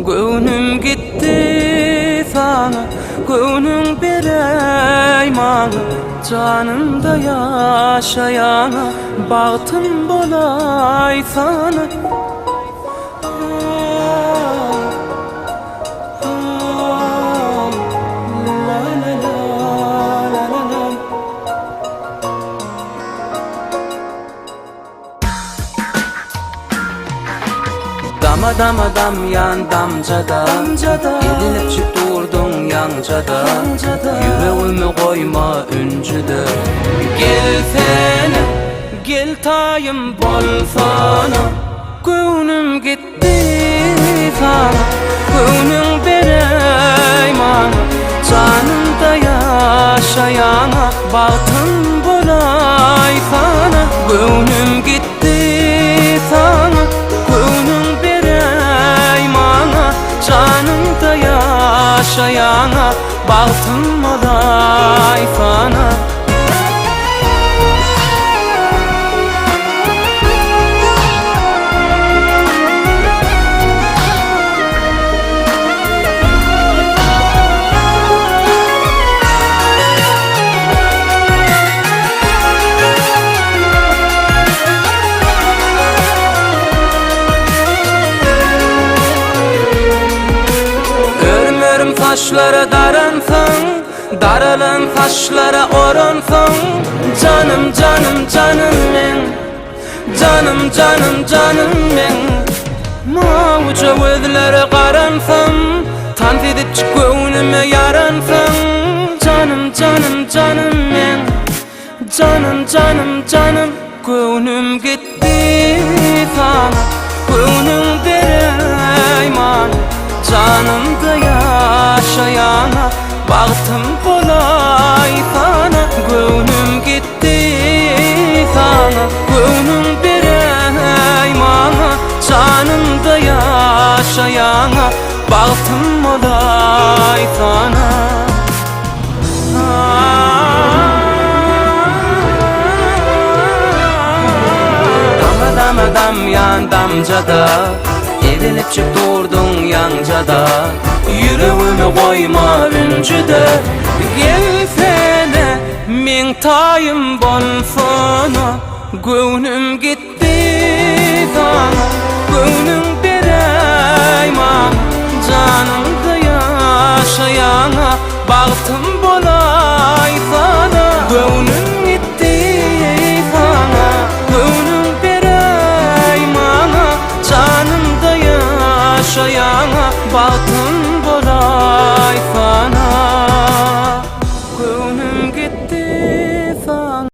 Gönlüm gitti sana, gönlüm berey mana. Canımda yaşayana, bahtım bolay sana. Dama dama dam yan damcada, Edilip çık durdun yancada, Yüreğimi koyma öncüde. Gel sene, gel tayım bol sana. Gönlüm gitti sana, gönlüm berey mana. Canımda yaşayana, bahtım bolay sana. Gönlüm gitti sana, gönlüm berey mana. Canımda yaşayana, bahtım bolay sana. Taşlara daransın, daralan taşlara oransın. Canım canım canım men, canım canım canım men. Mavca gözlere qaransın, tant edip çık gönlüme yaransın. Canım canım canım men, canım canım canım. Gönlüm gitti sana, gönlüm berey mana. Canımda yaşayana, bahtım bolay sana. Gönlüm gitti sana, gönlüm berey mana. Canımda yaşayana, bahtım bolay sana. Dama dama dam yan damcada, Edilip çık durdun yancada, Yüreğimi koyma öncüde. Gel sene, men tayım bol sana. Gönlüm gitti sana, gönlüm berey mana. Canımda yaşayana, bahtım bolay sana. Gönlüm gitti sana, gönlüm berey mana. Canımda yaşayana, bahtım bolay sana.